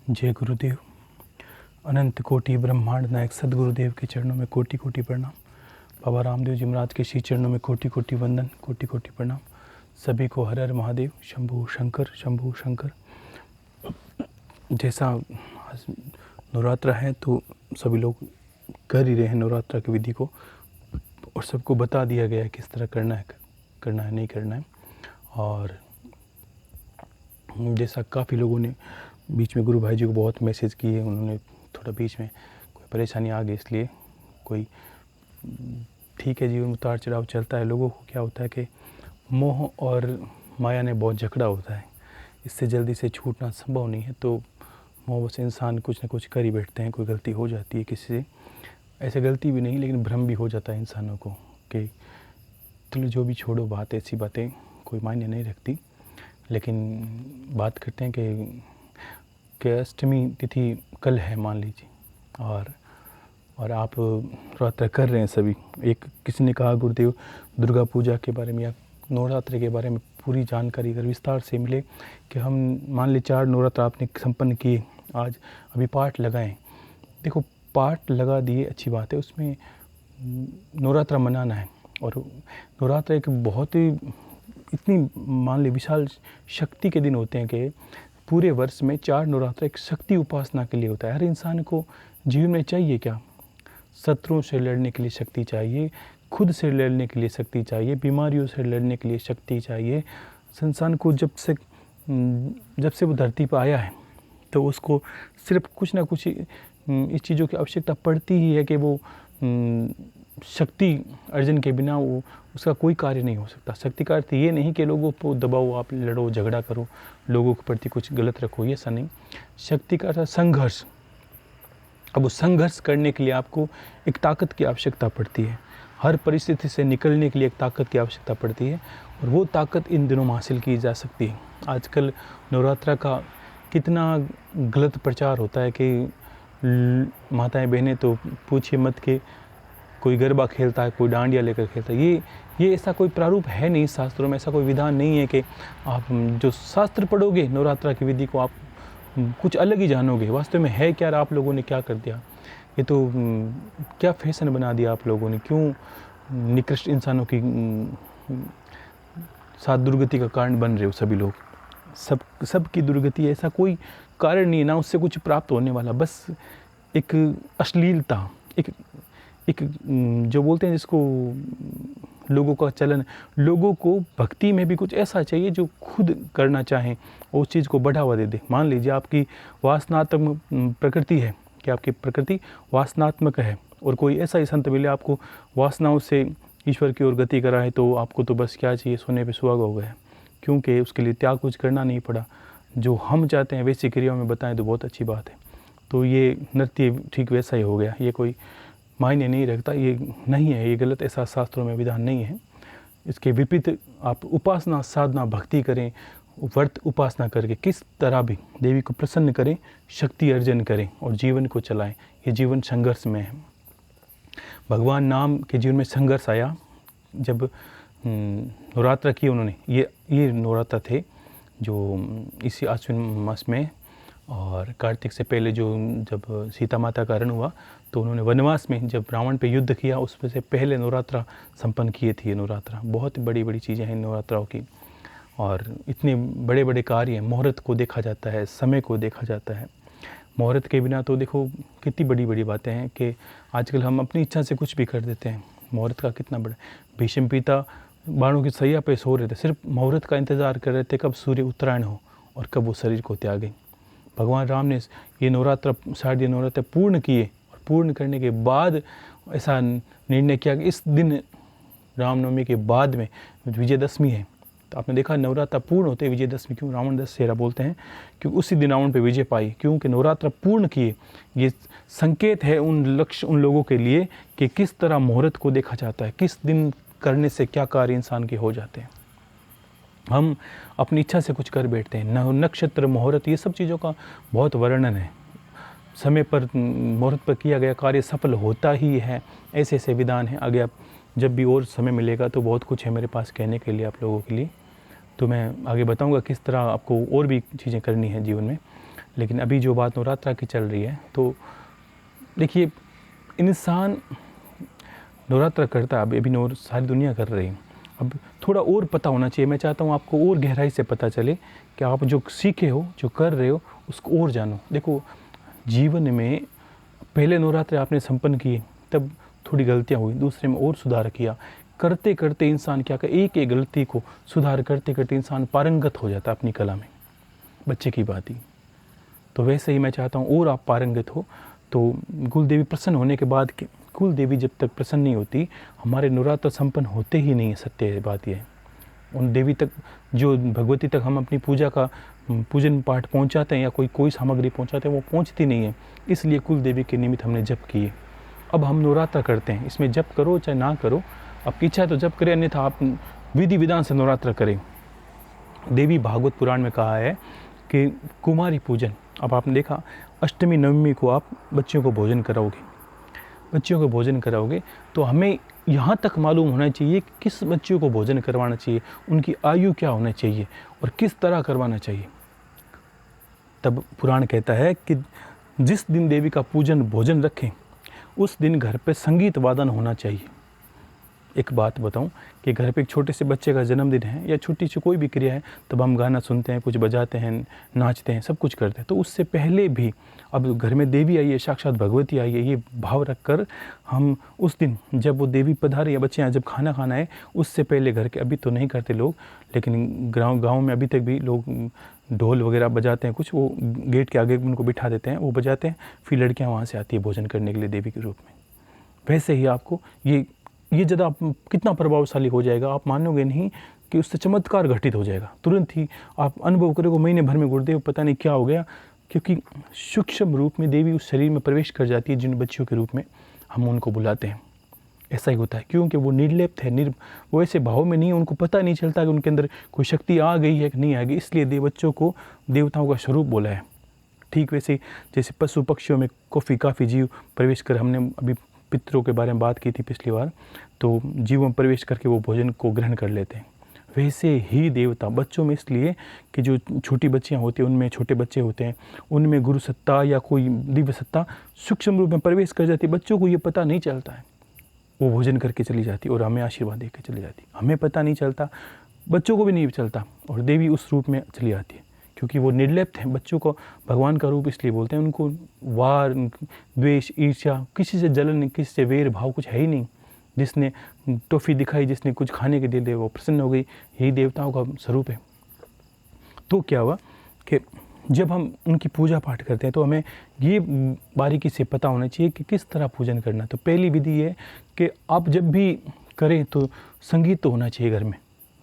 जय गुरुदेव। अनंत कोटि ब्रह्मांड नायक सदगुरुदेव के चरणों में कोटि कोटि प्रणाम। बाबा रामदेव जी महाराज के श्री चरणों में कोटि कोटि वंदन, कोटि कोटि प्रणाम। सभी को हर हर महादेव, शंभु शंकर, शंभु शंकर। जैसा नवरात्र है तो सभी लोग कर ही रहे हैं नवरात्र की विधि को, और सबको बता दिया गया है किस तरह करना है नहीं करना है। और जैसा काफ़ी लोगों ने बीच में गुरु भाई जी को बहुत मैसेज किए, उन्होंने थोड़ा बीच में कोई परेशानी आ गई, इसलिए कोई ठीक है, जीवन में उतार चढ़ाव चलता है। लोगों को क्या होता है कि मोह और माया ने बहुत झगड़ा होता है, इससे जल्दी से छूटना संभव नहीं है। तो मोह से इंसान कुछ ना कुछ कर ही बैठते हैं। कोई गलती हो जाती है किसी से, ऐसे गलती भी नहीं लेकिन भ्रम भी हो जाता है इंसानों को कि चलो जो भी छोड़ो, बात ऐसी बातें कोई मायने नहीं रखती। लेकिन बात करते हैं कि अष्टमी तिथि कल है मान लीजिए, और आप नवरात्र कर रहे हैं सभी। एक किसी ने कहा गुरुदेव दुर्गा पूजा के बारे में या नवरात्रि के बारे में पूरी जानकारी अगर विस्तार से मिले कि हम मान ली 4 नवरात्र आपने संपन्न किए, आज अभी पाठ लगाएं। देखो पाठ लगा दिए अच्छी बात है, उसमें नवरात्र मनाना है। और नवरात्र एक बहुत ही इतनी मान ली विशाल शक्ति के दिन होते हैं कि पूरे वर्ष में 4 नवरात्र एक शक्ति उपासना के लिए होता है। हर इंसान को जीवन में चाहिए क्या? शत्रुओं से लड़ने के लिए शक्ति चाहिए, खुद से लड़ने के लिए शक्ति चाहिए, बीमारियों से लड़ने के लिए शक्ति चाहिए। इंसान को जब से वो धरती पर आया है तो उसको सिर्फ कुछ ना कुछ इस चीज़ों की आवश्यकता पड़ती ही है कि वो शक्ति अर्जन के बिना वो उसका कोई कार्य नहीं हो सकता। शक्ति का अर्थ ये नहीं कि लोगों को दबाओ, आप लड़ो, झगड़ा करो, लोगों के प्रति कुछ गलत रखो, ये ऐसा नहीं। शक्ति का अर्थ संघर्ष। अब वो संघर्ष करने के लिए आपको एक ताकत की आवश्यकता पड़ती है। हर परिस्थिति से निकलने के लिए एक ताकत की आवश्यकता पड़ती है, और वो ताकत इन दिनों में हासिल की जा सकती है। आजकल नवरात्रा का कितना गलत प्रचार होता है कि माताएं बहनें तो पूछिए मत के कोई गरबा खेलता है, कोई डांडिया लेकर खेलता है। ये ऐसा कोई प्रारूप है नहीं शास्त्रों में, ऐसा कोई विधान नहीं है कि आप जो शास्त्र पढ़ोगे नवरात्रा की विधि को आप कुछ अलग ही जानोगे। वास्तव में है क्या? आप लोगों ने क्या कर दिया? ये तो क्या फैशन बना दिया आप लोगों ने? क्यों निकृष्ट इंसानों की साथ दुर्गति का कारण बन रहे हो सभी लोग? सब की दुर्गति, ऐसा कोई कारण नहीं है, ना उससे कुछ प्राप्त होने वाला, बस एक अश्लीलता, एक जो बोलते हैं जिसको लोगों का चलन। लोगों को भक्ति में भी कुछ ऐसा चाहिए जो खुद करना चाहें और उस चीज़ को बढ़ावा दे दे। मान लीजिए आपकी वासनात्मक प्रकृति है कि आपकी प्रकृति वासनात्मक है, और कोई ऐसा ही संत मिले आपको वासनाओं से ईश्वर की ओर गति कराए, तो आपको तो बस क्या चाहिए, सोने पे सुहागा हो गया, क्योंकि उसके लिए त्याग कुछ करना नहीं पड़ा। जो हम चाहते हैं वैसी क्रियाओं में बताएं तो बहुत अच्छी बात है। तो ये नृत्य ठीक वैसा ही हो गया, ये कोई मायने नहीं रखता, ये नहीं है, ये गलत, ऐसा शास्त्रों में विधान नहीं है। इसके विपरीत आप उपासना, साधना, भक्ति करें, व्रत उपासना करके किस तरह भी देवी को प्रसन्न करें, शक्ति अर्जन करें और जीवन को चलाएं। ये जीवन संघर्ष में है। भगवान नाम के जीवन में संघर्ष आया जब नवरात्र किए उन्होंने। ये नवरात्र थे जो इसी आश्विन मास में, और कार्तिक से पहले जो जब सीता माता का हरण हुआ तो उन्होंने वनवास में जब रावण पे युद्ध किया उसमें से पहले नवरात्रा संपन्न किए थे। ये नवरात्रा बहुत बड़ी बड़ी चीज़ें हैं नवरात्राओं की, और इतने बड़े बड़े कार्य हैं। मुहूर्त को देखा जाता है, समय को देखा जाता है। मुहूर्त के बिना तो देखो कितनी बड़ी बड़ी बातें हैं कि आजकल हम अपनी इच्छा से कुछ भी कर देते हैं। मुहूर्त का कितना बड़ा, भीष्म पिता बाणों की सैया पे सो रहे थे, सिर्फ मुहूर्त का इंतज़ार कर रहे थे कब सूर्य उत्तरायण हो और कब वो शरीर को त्यागें। भगवान राम ने ये नवरात्र, शारदीय नवरात्र पूर्ण किए, और पूर्ण करने के बाद ऐसा निर्णय किया कि इस दिन रामनवमी के बाद में विजयदशमी है। तो आपने देखा नवरात्र पूर्ण होते विजयदशमी, क्यों रावण दशहरा बोलते हैं, क्योंकि उसी दिन रावण पे विजय पाई, क्योंकि नवरात्र पूर्ण किए। ये संकेत है उन लोगों के लिए कि किस तरह मुहूर्त को देखा जाता है, किस दिन करने से क्या कार्य इंसान के हो जाते हैं। हम अपनी इच्छा से कुछ कर बैठते हैं। नक्षत्र, मुहूर्त, ये सब चीज़ों का बहुत वर्णन है। समय पर मुहूर्त पर किया गया कार्य सफल होता ही है। ऐसे ऐसे विधान हैं। आगे आप जब भी और समय मिलेगा तो बहुत कुछ है मेरे पास कहने के लिए आप लोगों के लिए, तो मैं आगे बताऊंगा किस तरह आपको और भी चीज़ें करनी है जीवन में। लेकिन अभी जो बात नवरात्रा की चल रही है, तो देखिए इंसान नवरात्रा करता है, अभी सारी दुनिया कर रही है। अब थोड़ा और पता होना चाहिए। मैं चाहता हूँ आपको और गहराई से पता चले कि आप जो सीखे हो, जो कर रहे हो, उसको और जानो। देखो जीवन में पहले नवरात्रि आपने संपन्न किए, तब थोड़ी गलतियाँ हुई, दूसरे में और सुधार किया, करते करते इंसान क्या करे, एक एक गलती को सुधार करते करते इंसान पारंगत हो जाता है अपनी कला में। बच्चे की बात ही। तो वैसे ही मैं चाहता हूँ और आप पारंगत हो। तो कुल देवी प्रसन्न होने के बाद, कुल देवी जब तक प्रसन्न नहीं होती, हमारे नवरात्र संपन्न होते ही नहीं है। सत्य बात यह है। उन देवी तक, जो भगवती तक हम अपनी पूजा का पूजन पाठ पहुंचाते हैं या कोई सामग्री पहुंचाते हैं, वो पहुंचती नहीं है। इसलिए कुल देवी के निमित्त हमने जप किए। अब हम नवरात्र करते हैं, इसमें जप करो चाहे ना करो, आपकी इच्छा है तो जप करें, अन्यथा आप विधि विधान से नवरात्र करें। देवी भागवत पुराण में कहा है कि कुमारी पूजन, अब आपने देखा अष्टमी नवमी को आप बच्चियों को भोजन कराओगे, तो हमें यहाँ तक मालूम होना चाहिए कि किस बच्चियों को भोजन करवाना चाहिए, उनकी आयु क्या होना चाहिए और किस तरह करवाना चाहिए। तब पुराण कहता है कि जिस दिन देवी का पूजन भोजन रखें, उस दिन घर पे संगीत वादन होना चाहिए। एक बात बताऊं कि घर पे एक छोटे से बच्चे का जन्मदिन है या छोटी सी कोई भी क्रिया है, तब हम गाना सुनते हैं, कुछ बजाते हैं, नाचते हैं, सब कुछ करते हैं। तो उससे पहले भी अब घर में देवी आई है, साक्षात भगवती आई है, ये भाव रखकर हम उस दिन जब वो देवी पधारी या बच्चे जब खाना खाना है, उससे पहले घर के, अभी तो नहीं करते लोग, लेकिन गाँव में अभी तक भी लोग ढोल वगैरह बजाते हैं, कुछ वो गेट के आगे उनको बिठा देते हैं, वो बजाते हैं, फिर लड़कियाँ वहाँ से आती है भोजन करने के लिए देवी के रूप में। वैसे ही आपको ये ज़्यादा कितना प्रभावशाली हो जाएगा, आप मानोगे नहीं कि उससे चमत्कार घटित हो जाएगा। तुरंत ही आप अनुभव करोगे, महीने भर में गुरुदेव पता नहीं क्या हो गया, क्योंकि सूक्ष्म रूप में देवी उस शरीर में प्रवेश कर जाती है जिन बच्चियों के रूप में हम उनको बुलाते हैं। ऐसा ही होता है, क्योंकि वो निर्लिप्त है, वो ऐसे भाव में नहीं है, उनको पता नहीं चलता कि उनके अंदर कोई शक्ति आ गई है कि नहीं आ गई, इसलिए बच्चों को देवताओं का स्वरूप बोला है। ठीक वैसे जैसे पशु पक्षियों में काफ़ी जीव प्रवेश कर, हमने अभी पितरों के बारे में बात की थी पिछली बार, तो जीवों में प्रवेश करके वो भोजन को ग्रहण कर लेते हैं। वैसे ही देवता बच्चों में, इसलिए कि जो छोटी बच्चियां होती हैं, उनमें छोटे बच्चे होते हैं, उनमें गुरु सत्ता या कोई दिव्य सत्ता सूक्ष्म रूप में प्रवेश कर जाती है। बच्चों को ये पता नहीं चलता है, वो भोजन करके चली जाती और हमें आशीर्वाद दे के चली जाती। हमें पता नहीं चलता, बच्चों को भी नहीं चलता, और देवी उस रूप में चली आती है, क्योंकि वो निर्लिप्त हैं। बच्चों को भगवान का रूप इसलिए बोलते हैं, उनको वार, द्वेष, ईर्ष्या, किसी से जलन, किसी से वेर भाव कुछ है ही नहीं। जिसने टॉफ़ी दिखाई, जिसने कुछ खाने के दे वो प्रसन्न हो गई, यही देवताओं का स्वरूप है। तो क्या हुआ कि जब हम उनकी पूजा पाठ करते हैं, तो हमें ये बारीकी से पता होना चाहिए कि किस तरह पूजन करना। तो पहली विधि है कि आप जब भी करें तो संगीत तो होना चाहिए घर में,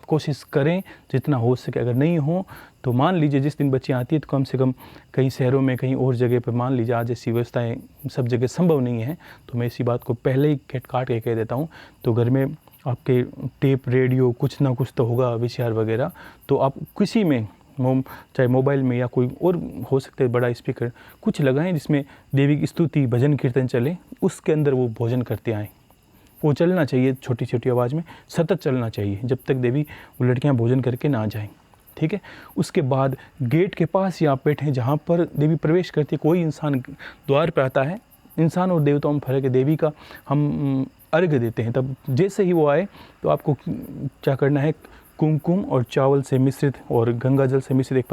कोशिश करें जितना हो सके। अगर नहीं हो तो मान लीजिए जिस दिन बच्चियाँ आती है, तो कम से कम कहीं शहरों में, कहीं और जगह पर, मान लीजिए आज ऐसी व्यवस्थाएँ सब जगह संभव नहीं है, तो मैं इसी बात को पहले ही काट के कह देता हूँ। तो घर में आपके टेप, रेडियो, कुछ ना कुछ तो होगा, VCR वगैरह, तो आप किसी में, चाहे मोबाइल में या कोई और हो सकता है बड़ा स्पीकर, कुछ लगाएं जिसमें देवी की स्तुति, भजन, कीर्तन चले, उसके अंदर वो भोजन करते आएँ। वो चलना चाहिए, छोटी छोटी आवाज़ में सतत चलना चाहिए, जब तक देवी, वो लड़कियां भोजन करके ना जाएं। ठीक है। उसके बाद गेट के पास ही आप बैठें जहाँ पर देवी प्रवेश करती है। कोई इंसान द्वार पर आता है, इंसान और देवताओं में फर्क है। देवी का हम अर्घ्य देते हैं, तब जैसे ही वो आए तो आपको क्या करना है, कुमकुम और चावल से मिश्रित और गंगा जल से मिश्रित एक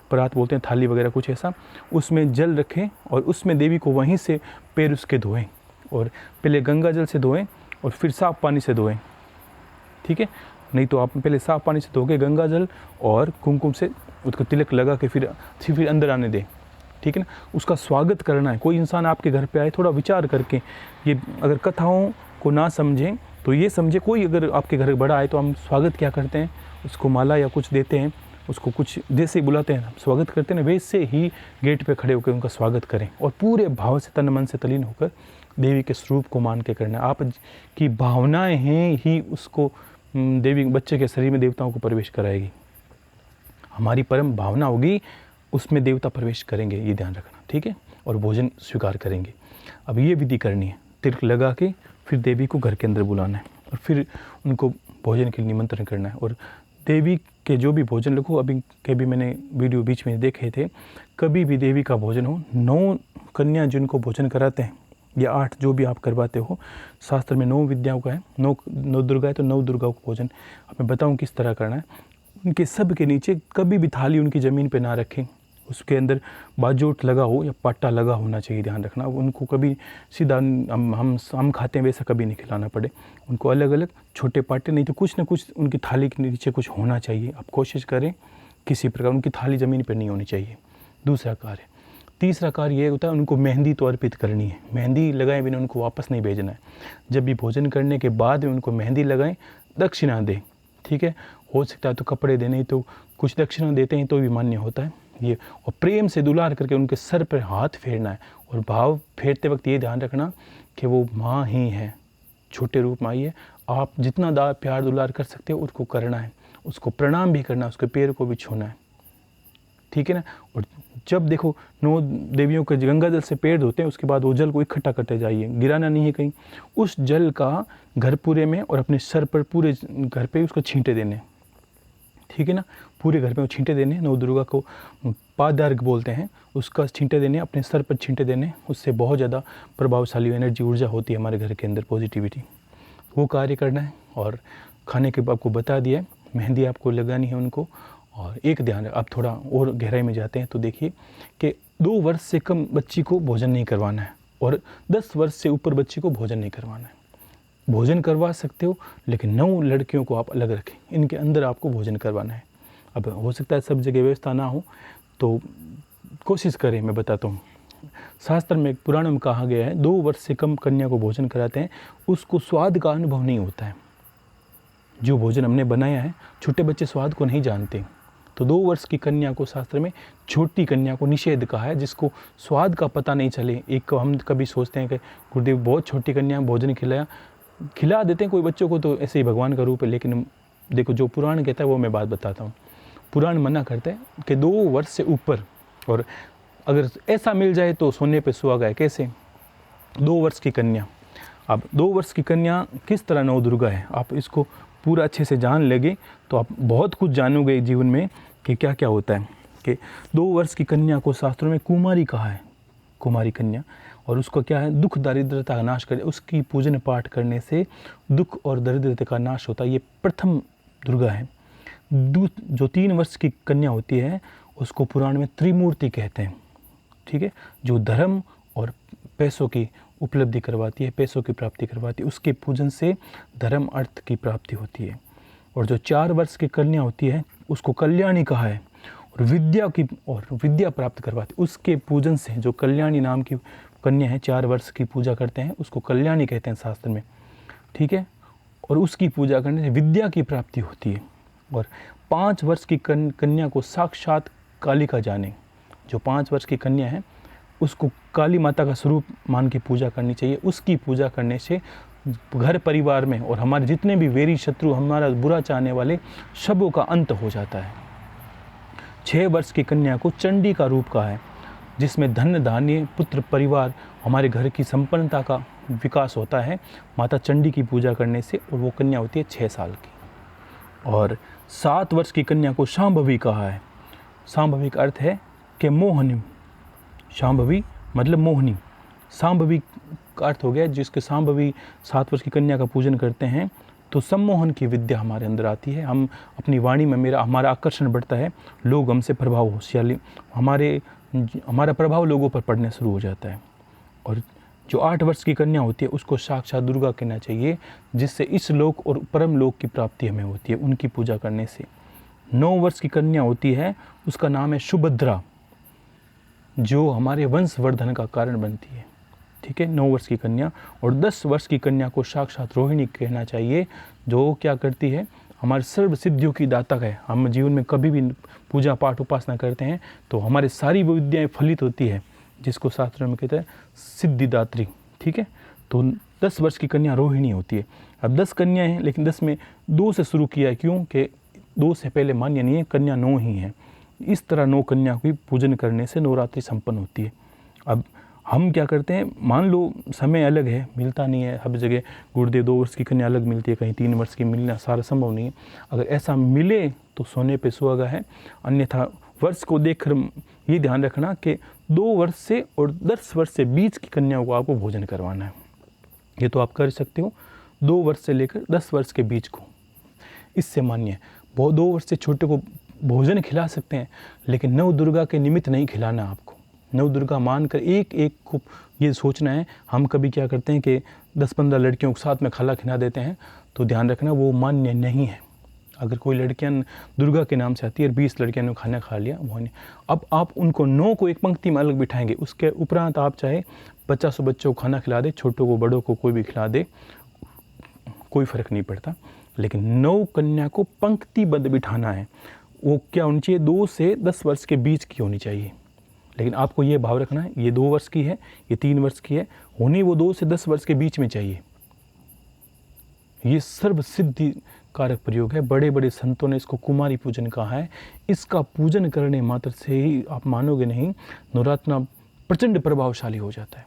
परात बोलते हैं, थाली वगैरह कुछ ऐसा, उसमें जल रखें और उसमें देवी को वहीं से पैर उसके धोएं, और पहले गंगा जल से धोएं और फिर साफ़ पानी से धोएं। ठीक है। नहीं तो आप पहले साफ़ पानी से धो के गंगा जल और कुमकुम से उसको तिलक लगा के फिर अंदर आने दें। ठीक है ना। उसका स्वागत करना है। कोई इंसान आपके घर पे आए, थोड़ा विचार करके, ये अगर कथाओं को ना समझें तो ये समझे, कोई अगर आपके घर बड़ा आए तो हम स्वागत क्या करते हैं, उसको माला या कुछ देते हैं, उसको कुछ जैसे ही बुलाते हैं स्वागत करते हैं, वैसे ही गेट पे खड़े होकर उनका स्वागत करें और पूरे भाव से, तन मन से तल्लीन होकर देवी के स्वरूप को मान के करना। आप की भावनाएं हैं ही उसको देवी, बच्चे के शरीर में देवताओं को प्रवेश कराएगी। हमारी परम भावना होगी, उसमें देवता प्रवेश करेंगे, ये ध्यान रखना। ठीक है। और भोजन स्वीकार करेंगे। अब ये विधि करनी है, तिलक लगा के फिर देवी को घर के अंदर बुलाना है और फिर उनको भोजन के लिए निमंत्रण करना है। और देवी के जो भी भोजन लिखो, अभी के भी मैंने वीडियो बीच में देखे थे, कभी भी देवी का भोजन हो, 9 कन्या जिनको भोजन कराते हैं या 8 जो भी आप करवाते हो, शास्त्र में 9 विद्याओं का है, 9 दुर्गा है तो 9 दुर्गाओं का भोजन अब मैं बताऊँ किस तरह करना है। उनके सब के नीचे कभी भी थाली उनकी ज़मीन पे ना रखें, उसके अंदर बाजोट लगा हो या पाटा लगा होना चाहिए, ध्यान रखना। उनको कभी सीधा हम खाते हैं वैसा कभी नहीं खिलाना पड़े, उनको अलग अलग छोटे पाटे, नहीं तो कुछ ना कुछ उनकी थाली के नीचे कुछ होना चाहिए। आप कोशिश करें किसी प्रकार उनकी थाली ज़मीन पर नहीं होनी चाहिए। दूसरा कार्य, तीसरा कार्य ये होता है उनको मेहंदी तो अर्पित करनी है। मेहंदी लगाए बिना उनको वापस नहीं भेजना है। जब भी भोजन करने के बाद में उनको मेहंदी लगाएं, दक्षिणा दें, ठीक है। हो सकता है तो कपड़े देने, नहीं तो कुछ दक्षिणा देते हैं तो भी मान्य होता है ये। और प्रेम से दुलार करके उनके सर पर हाथ फेरना है, और भाव फेरते वक्त ये ध्यान रखना कि वो माँ ही है, छोटे रूप में आई है। आप जितना प्यार दुलार कर सकते हो उसको करना है, उसको प्रणाम भी करना है, उसके पैर को भी छूना है, ठीक है ना। और जब देखो 9 देवियों के गंगा जल से पैर धोते हैं, उसके बाद वो जल को इकट्ठा करते जाइए, गिराना नहीं है कहीं। उस जल का घर पूरे में और अपने सर पर पूरे घर पे उसको छींटे देने, ठीक है ना। पूरे घर पे वो छींटे देने, 9 दुर्गा को पादार्घ बोलते हैं, उसका छींटे देने, अपने सर पर छींटे देने। उससे बहुत ज़्यादा प्रभावशाली एनर्जी, ऊर्जा होती है हमारे घर के अंदर, पॉजिटिविटी, वो कार्य करना है। और खाने के आपको बता दिया, मेहंदी आपको लगानी है उनको। और एक ध्यान, अब थोड़ा और गहराई में जाते हैं तो देखिए कि 2 वर्ष से कम बच्ची को भोजन नहीं करवाना है, और 10 वर्ष से ऊपर बच्ची को भोजन नहीं करवाना है। भोजन करवा सकते हो, लेकिन 9 लड़कियों को आप अलग रखें, इनके अंदर आपको भोजन करवाना है। अब हो सकता है सब जगह व्यवस्था ना हो, तो कोशिश करें। मैं बताता हूँ, शास्त्र में, पुराण में कहा गया है 2 वर्ष से कम कन्या को भोजन कराते हैं, उसको स्वाद का अनुभव नहीं होता है। जो भोजन हमने बनाया है, छोटे बच्चे स्वाद को नहीं जानते, तो 2 वर्ष की कन्या को शास्त्र में छोटी कन्या को निषेध कहा है, जिसको स्वाद का पता नहीं चले। एक हम कभी सोचते हैं कि गुरुदेव बहुत छोटी कन्या भोजन खिला देते हैं कोई बच्चों को, तो ऐसे ही भगवान का रूप है। लेकिन देखो जो पुराण कहता है वो मैं बात बताता हूँ। पुराण मना करता है कि 2 वर्ष से ऊपर, और अगर ऐसा मिल जाए तो सोने पे सुहागा है। कैसे? 2 वर्ष की कन्या। अब 2 वर्ष की कन्या किस तरह 9 दुर्गा है, आप इसको पूरा अच्छे से जान लेंगे तो आप बहुत कुछ जानोगे जीवन में कि क्या क्या होता है। कि 2 वर्ष की कन्या को शास्त्रों में कुमारी कहा है, कुमारी कन्या। और उसको क्या है, दुख दारिद्रता का नाश करे, उसकी पूजन पाठ करने से दुख और दरिद्रता का नाश होता है। ये प्रथम दुर्गा है। जो 3 वर्ष की कन्या होती है उसको पुराण में त्रिमूर्ति कहते हैं, ठीक है। जो धर्म और पैसों की उपलब्धि करवाती है, पैसों की प्राप्ति करवाती है, उसके पूजन से धर्म अर्थ की प्राप्ति होती है। और जो 4 वर्ष की कन्या होती है उसको कल्याणी कहा है, और विद्या प्राप्त करवाती है। उसके पूजन से, जो कल्याणी नाम की कन्या है, 4 वर्ष की पूजा करते हैं, उसको कल्याणी कहते हैं शास्त्र में, ठीक है। और उसकी पूजा करने से विद्या की प्राप्ति होती है। और 5 वर्ष की कन्या को साक्षात कालिका जाने। जो 5 वर्ष की कन्या है उसको काली माता का स्वरूप मान के पूजा करनी चाहिए। उसकी पूजा करने से घर परिवार में और हमारे जितने भी वेरी शत्रु, हमारा बुरा चाहने वाले सबों का अंत हो जाता है। 6 वर्ष की कन्या को चंडी का रूप कहा है, जिसमें धन धान्य पुत्र परिवार, हमारे घर की संपन्नता का विकास होता है माता चंडी की पूजा करने से। और वो कन्या होती है 6 साल की। और 7 वर्ष की कन्या को शांभवी कहा है। शांभवी का अर्थ है कि मोहनी। शांभवी मतलब मोहनी। शांभवी का अर्थ हो गया जिसके शांभवी 7 वर्ष की कन्या का पूजन करते हैं तो सम्मोहन की विद्या हमारे अंदर आती है। हम अपनी वाणी में हमारा आकर्षण बढ़ता है, लोग हमसे प्रभाव होशियारी, हमारा प्रभाव लोगों पर पड़ने शुरू हो जाता है। और जो 8 वर्ष की कन्या होती है उसको साक्षात दुर्गा कहना चाहिए, जिससे इस लोक और परम लोक की प्राप्ति हमें होती है उनकी पूजा करने से। 9 वर्ष की कन्या होती है, उसका नाम है सुभद्रा, जो हमारे वंशवर्धन का कारण बनती है, ठीक है। 9 वर्ष की कन्या। और 10 वर्ष की कन्या को साक्षात रोहिणी कहना चाहिए, जो क्या करती है, हमारे सर्व सिद्धियों की दाता है। हम जीवन में कभी भी पूजा पाठ उपासना करते हैं तो हमारी सारी विद्याएं फलित होती है, जिसको शास्त्रों में कहते हैं सिद्धिदात्री, ठीक है। तो 10 वर्ष की कन्या रोहिणी होती है। अब 10 कन्या हैं, लेकिन 10 में 2 से शुरू किया है, क्योंकि 2 से पहले मान्य नहीं है, कन्या 9 ही है। इस तरह 9 कन्या की पूजन करने से नवरात्रि संपन्न होती है। अब हम क्या करते हैं, मान लो समय अलग है, मिलता नहीं है हर जगह, गुरुदेव 2 वर्ष की कन्या अलग मिलती है, कहीं 3 वर्ष की मिलना सारा संभव नहीं है। अगर ऐसा मिले तो सोने पे सुहागा है, अन्यथा वर्ष को देखकर ये ध्यान रखना कि 2 वर्ष से और 10 वर्ष से बीच की कन्याओं को आपको भोजन करवाना है। ये तो आप कर सकते हो 2 वर्ष से लेकर 10 वर्ष के बीच को, इससे मान्य है। बहुत 2 वर्ष से छोटे को भोजन खिला सकते हैं, लेकिन नव दुर्गा के निमित्त नहीं खिलाना आपको। नव दुर्गा मानकर एक एक को ये सोचना है। हम कभी क्या करते हैं कि 10-15 लड़कियों के साथ में खाना खिला देते हैं, तो ध्यान रखना वो मान्य नहीं है। अगर कोई लड़कियां दुर्गा के नाम से आती है और 20 लड़कियों ने खाना खा लिया, वो नहीं। अब आप उनको 9 को एक पंक्ति में अलग बिठाएंगे, उसके उपरांत आप चाहे 50 बच्चों को खाना खिला दे, छोटों को बड़ों को कोई भी खिला दे, कोई फ़र्क नहीं पड़ता, लेकिन 9 कन्या को पंक्तिबद्ध बिठाना है। वो क्या होनी चाहिए, 2 से 10 वर्ष के बीच की होनी चाहिए। लेकिन आपको ये भाव रखना है, ये 2 वर्ष की है, ये 3 वर्ष की है, होनी वो 2 से 10 वर्ष के बीच में चाहिए। ये सर्व सिद्धि कारक प्रयोग है। बड़े बड़े संतों ने इसको कुमारी पूजन कहा है। इसका पूजन करने मात्र से ही आप मानोगे नहीं, नवरात्र प्रचंड प्रभावशाली हो जाता है,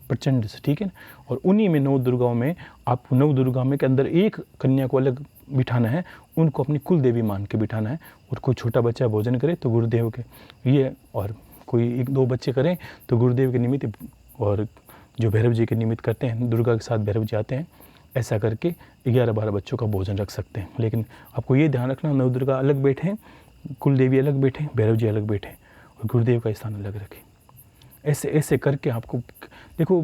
प्रचंड से, ठीक है ना। और उन्हीं में 9 दुर्गाओं में आपको 9 दुर्गा में के अंदर एक कन्या को अलग बिठाना है, उनको अपनी कुल देवी मान के बिठाना है। और कोई छोटा बच्चा भोजन करे तो गुरुदेव के ये, और कोई 1-2 बच्चे करें तो गुरुदेव के निमित्त, और जो भैरव जी के निमित्त करते हैं, दुर्गा के साथ भैरव जी आते हैं, ऐसा करके 11-12 बच्चों का भोजन रख सकते हैं। लेकिन आपको ये ध्यान रखना, 9 दुर्गा अलग बैठें, कुल देवी अलग बैठें, भैरव जी अलग बैठें और गुरुदेव का स्थान अलग रखें। ऐसे ऐसे करके आपको देखो,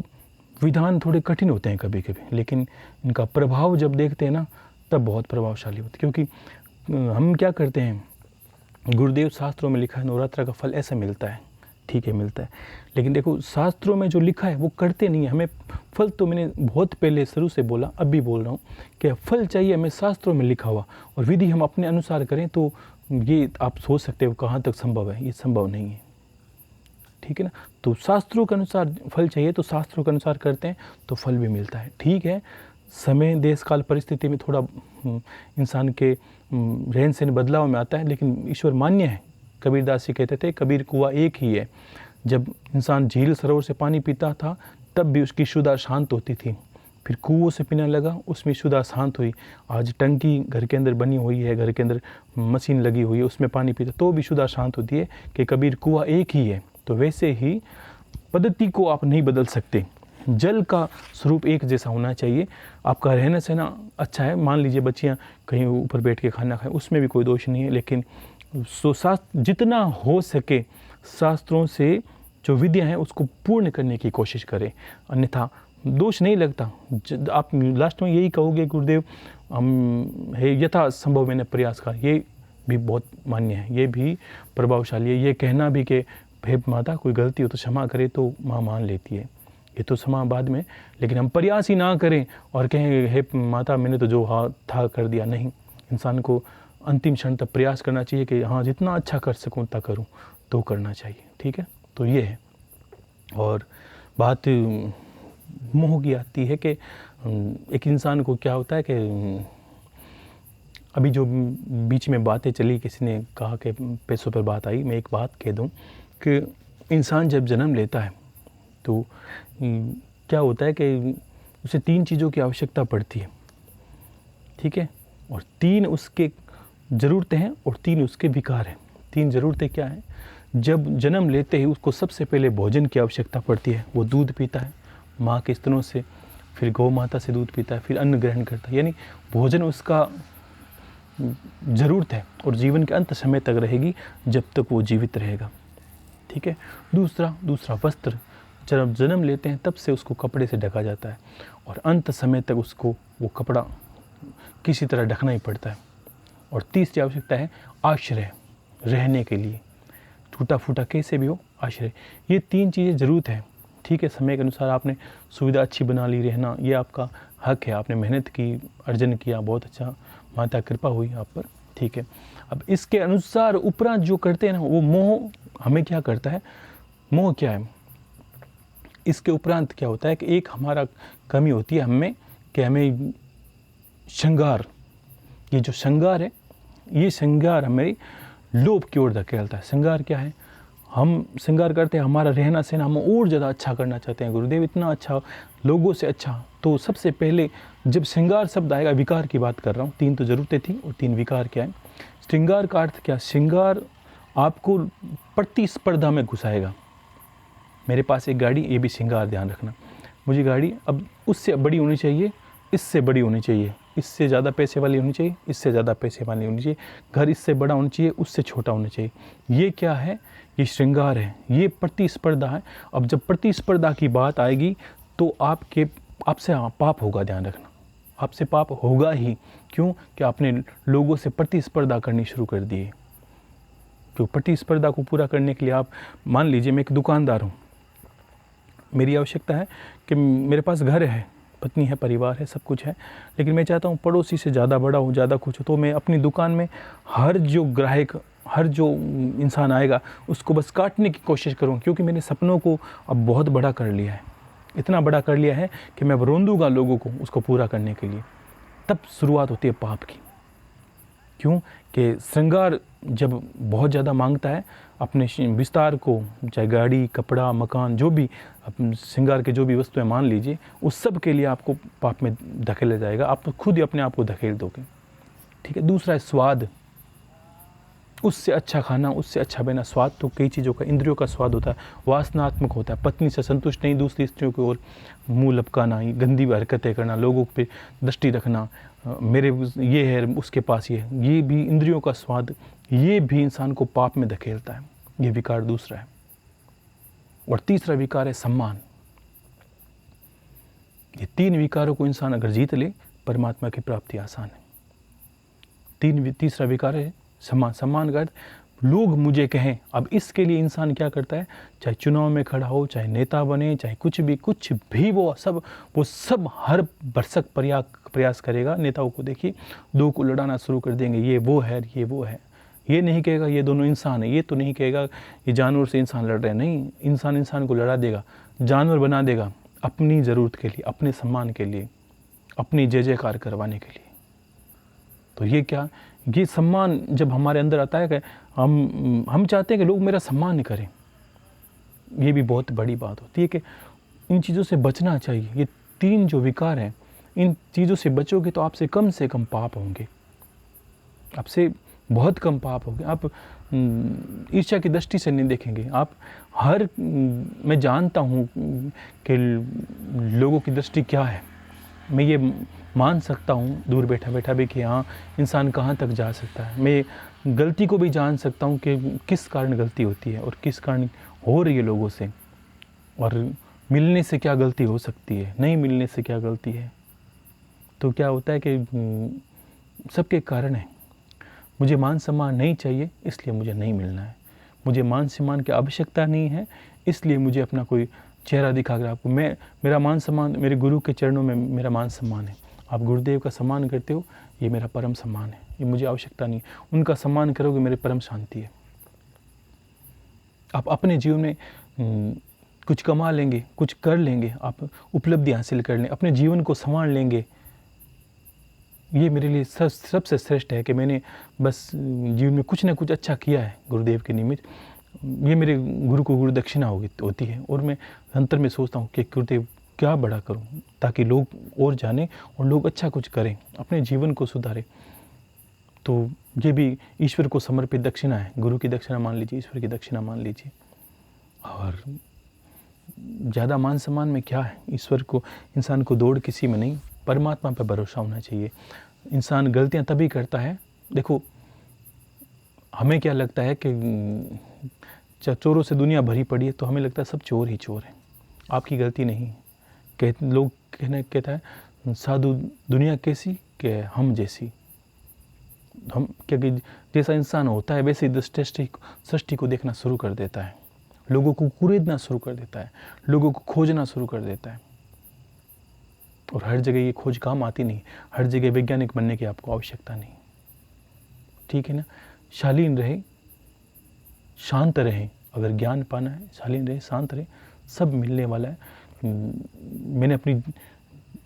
विधान थोड़े कठिन होते हैं कभी कभी, लेकिन इनका प्रभाव जब देखते हैं ना, तब बहुत प्रभावशाली होते हैं। क्योंकि हम क्या करते हैं, गुरुदेव शास्त्रों में लिखा है नवरात्र का फल ऐसा मिलता है, ठीक है मिलता है, लेकिन देखो शास्त्रों में जो लिखा है वो करते नहीं है। हमें फल, तो मैंने बहुत पहले शुरू से बोला, अब भी बोल रहा हूँ कि फल चाहिए हमें शास्त्रों में लिखा हुआ, और विधि हम अपने अनुसार करें तो ये आप सोच सकते हो कहाँ तक संभव है, ये संभव नहीं है, ठीक है ना। तो शास्त्रों के अनुसार फल चाहिए तो शास्त्रों के अनुसार करते हैं तो फल भी मिलता है, ठीक है। समय, देश काल, परिस्थिति में थोड़ा इंसान के रहन सहन बदलाव में आता है, लेकिन ईश्वर मान्य है। कबीरदास जी कहते थे, कबीर कुआं एक ही है। जब इंसान झील सरोवर से पानी पीता था तब भी उसकी शुद्धा शांत होती थी, फिर कुओं से पीने लगा, उसमें शुद्धा शांत हुई। आज टंकी घर के अंदर बनी हुई है, घर के अंदर मशीन लगी हुई है, उसमें पानी पीता तो भी शुद्धा शांत होती है कि कबीर कुआं एक ही है। तो वैसे ही पद्धति को आप नहीं बदल सकते, जल का स्वरूप एक जैसा होना चाहिए। आपका रहना सहना अच्छा है, मान लीजिए बच्चियाँ कहीं ऊपर बैठ के खाना खाएं, उसमें भी कोई दोष नहीं है, लेकिन शास्त्र जितना हो सके शास्त्रों से जो विद्या है उसको पूर्ण करने की कोशिश करें, अन्यथा दोष नहीं लगता। आप लास्ट में यही कहोगे गुरुदेव हम है यथा संभव मैंने प्रयास का, ये भी बहुत मान्य है, ये भी प्रभावशाली है। ये कहना भी कि हे माता कोई गलती हो तो क्षमा करे तो माँ मान लेती है, ये तो क्षमा बाद में, लेकिन हम प्रयास ही ना करें और कहें हे माता मैंने तो जो हाँ था कर दिया, नहीं। इंसान को अंतिम क्षण तक प्रयास करना चाहिए कि हाँ जितना अच्छा कर सकूँ उतना करूँ, तो करना चाहिए, ठीक है। तो ये है। और बात मोह की आती है कि एक इंसान को क्या होता है कि अभी जो बीच में बातें चली, किसी ने कहा कि पैसों पर बात आई, मैं एक बात कह दूं कि इंसान जब जन्म लेता है तो क्या होता है कि उसे 3 चीज़ों की आवश्यकता पड़ती है, ठीक है, और 3 उसके ज़रूरतें हैं और 3 उसके विकार हैं। 3 ज़रूरतें क्या हैं? जब जन्म लेते ही उसको सबसे पहले भोजन की आवश्यकता पड़ती है, वो दूध पीता है माँ के स्तनों से, फिर गौ माता से दूध पीता है, फिर अन्न ग्रहण करता है, यानी भोजन उसका ज़रूरत है और जीवन के अंत समय तक रहेगी जब तक वो जीवित रहेगा, ठीक है। दूसरा वस्त्र, जब जन्म लेते हैं तब से उसको कपड़े से ढका जाता है और अंत समय तक उसको वो कपड़ा किसी तरह ढकना ही पड़ता है। और तीसरी आवश्यकता है आश्रय, रहने के लिए, टूटा फूटा कैसे भी हो आश्रय। ये 3 चीज़ें ज़रूरत है, ठीक है। समय के अनुसार आपने सुविधा अच्छी बना ली, रहना ये आपका हक है, आपने मेहनत की, अर्जन किया, बहुत अच्छा, माता कृपा हुई आप पर, ठीक है। अब इसके अनुसार उपरांत जो करते हैं ना, वो मोह हमें क्या करता है, मोह क्या है, इसके उपरांत क्या होता है कि एक हमारा कमी होती है हमें कि हमें श्रृंगार, ये जो श्रृंगार है, ये श्रृंगार हमें लोभ की ओर धकेलता है। श्रृंगार क्या है? हम श्रृंगार करते हैं, हमारा रहना सहना हम और ज़्यादा अच्छा करना चाहते हैं, गुरुदेव इतना अच्छा, लोगों से अच्छा। तो सबसे पहले जब श्रृंगार शब्द आएगा, विकार की बात कर रहा हूँ, 3 तो ज़रूरतें थी और 3 विकार क्या है। श्रृंगार का अर्थ क्या? श्रृंगार आपको प्रतिस्पर्धा में घुसाएगा। मेरे पास एक गाड़ी, ये भी श्रृंगार, ध्यान रखना। मुझे गाड़ी अब उससे बड़ी होनी चाहिए, इससे बड़ी होनी चाहिए, इससे ज़्यादा पैसे वाली होनी चाहिए, इससे ज़्यादा पैसे वाली होनी चाहिए, घर इससे बड़ा होना चाहिए, उससे छोटा होना चाहिए। ये क्या है? ये श्रृंगार है, ये प्रतिस्पर्धा है। अब जब प्रतिस्पर्धा की बात आएगी तो आपसे पाप होगा, ध्यान रखना, आपसे पाप होगा ही। क्यों? कि आपने लोगों से प्रतिस्पर्धा करनी शुरू कर दी है। जो प्रतिस्पर्धा को पूरा करने के लिए आप, मान लीजिए मैं एक दुकानदार हूँ, मेरी आवश्यकता है कि मेरे पास घर है, पत्नी है, परिवार है, सब कुछ है, लेकिन मैं चाहता हूँ पड़ोसी से ज़्यादा बड़ा हो, ज़्यादा कुछ हो। तो मैं अपनी दुकान में हर जो ग्राहक, हर जो इंसान आएगा उसको बस काटने की कोशिश करूँ, क्योंकि मैंने सपनों को अब बहुत बड़ा कर लिया है, इतना बड़ा कर लिया है कि मैं अब रोंदूंगा लोगों को उसको पूरा करने के लिए। तब शुरुआत होती है पाप की। क्यों? कि श्रृंगार जब बहुत ज़्यादा मांगता है अपने विस्तार को, चाहे गाड़ी, कपड़ा, मकान, जो भी श्रृंगार के जो भी वस्तुएं मान लीजिए, उस सब के लिए आपको पाप में धकेला जाएगा। आप तो खुद ही अपने आप को धकेल दोगे। ठीक है। दूसरा है स्वाद। उससे अच्छा खाना, उससे अच्छा बहना। स्वाद तो कई चीज़ों का, इंद्रियों का स्वाद होता है, वासनात्मक होता है। पत्नी से संतुष्ट नहीं, दूसरी स्त्रियों की ओर मुँह लपकाना, गंदी हरकतें करना, लोगों पे दृष्टि रखना, मेरे ये है, उसके पास ये भी इंद्रियों का स्वाद, ये भी इंसान को पाप में धकेलता है। ये विकार दूसरा है। और तीसरा विकार है सम्मान। ये 3 विकारों को इंसान अगर जीत ले, परमात्मा की प्राप्ति आसान है। तीसरा विकार है सम्मान। सम्मान का अर्थ लोग मुझे कहें। अब इसके लिए इंसान क्या करता है? चाहे चुनाव में खड़ा हो, चाहे नेता बने, चाहे कुछ भी वो सब हर भरसक प्रयास करेगा। नेताओं को देखिए, 2 को लड़ाना शुरू कर देंगे, ये वो है, ये वो है। ये नहीं कहेगा ये दोनों इंसान है, ये तो नहीं कहेगा ये जानवर से इंसान लड़ रहे हैं। नहीं, इंसान को लड़ा देगा, जानवर बना देगा, अपनी ज़रूरत के लिए, अपने सम्मान के लिए, अपनी जय जयकार करवाने के लिए। तो ये क्या? ये सम्मान जब हमारे अंदर आता है कि हम चाहते हैं कि लोग मेरा सम्मान करें, ये भी बहुत बड़ी बात होती है कि इन चीज़ों से बचना चाहिए। ये 3 जो विकार हैं, इन चीज़ों से बचोगे तो आपसे कम पाप होंगे, आपसे बहुत कम पाप होंगे। आप ईर्ष्या की दृष्टि से नहीं देखेंगे। आप मैं जानता हूँ कि लोगों की दृष्टि क्या है। मैं ये मान सकता हूँ दूर बैठा भी कि हाँ, इंसान कहाँ तक जा सकता है। मैं गलती को भी जान सकता हूँ कि किस कारण गलती होती है और किस कारण हो रही है लोगों से, और मिलने से क्या गलती हो सकती है, नहीं मिलने से क्या गलती है। तो क्या होता है कि सबके कारण है। मुझे मान सम्मान नहीं चाहिए, इसलिए मुझे नहीं मिलना है। मुझे मान सम्मान की आवश्यकता नहीं है, इसलिए मुझे अपना कोई चेहरा दिखा कर आपको, मेरा मान सम्मान, मेरे गुरु के चरणों में मेरा मान सम्मान है। आप गुरुदेव का सम्मान करते हो, ये मेरा परम सम्मान है, ये मुझे आवश्यकता नहीं। उनका सम्मान करोगे, मेरे परम शांति है। आप अपने जीवन में कुछ कमा लेंगे, कुछ कर लेंगे, आप उपलब्धि हासिल कर लें, अपने जीवन को संवार लेंगे। ये मेरे लिए सबसे श्रेष्ठ है कि मैंने बस जीवन में कुछ ना कुछ अच्छा किया है गुरुदेव के निमित्त। ये मेरे गुरु को गुरु दक्षिणा होती है। और मैं अंतर में सोचता हूँ कि गुरुदेव क्या बड़ा करूँ ताकि लोग और जानें और लोग अच्छा कुछ करें, अपने जीवन को सुधारें। तो ये भी ईश्वर को समर्पित दक्षिणा है। गुरु की दक्षिणा मान लीजिए, ईश्वर की दक्षिणा मान लीजिए। और ज़्यादा मान सम्मान में क्या है? ईश्वर को, इंसान को दौड़ किसी में नहीं, परमात्मा पर भरोसा होना चाहिए। इंसान गलतियां तभी करता है, देखो हमें क्या लगता है कि चोरों से दुनिया भरी पड़ी है, तो हमें लगता है सब चोर ही चोर हैं। आपकी गलती नहीं। लोग कहता है साधु दुनिया कैसी कि हम जैसी। हम क्योंकि जैसा इंसान होता है वैसे ही सृष्टि को देखना शुरू कर देता है, लोगों को कुरेदना शुरू कर देता है, लोगों को खोजना शुरू कर देता है। और हर जगह ये खोज काम आती नहीं, हर जगह वैज्ञानिक बनने की आपको आवश्यकता नहीं। ठीक है ना? शालीन रहे, शांत रहे। अगर ज्ञान पाना है, शालीन रहे, शांत रहे, सब मिलने वाला है। मैंने अपनी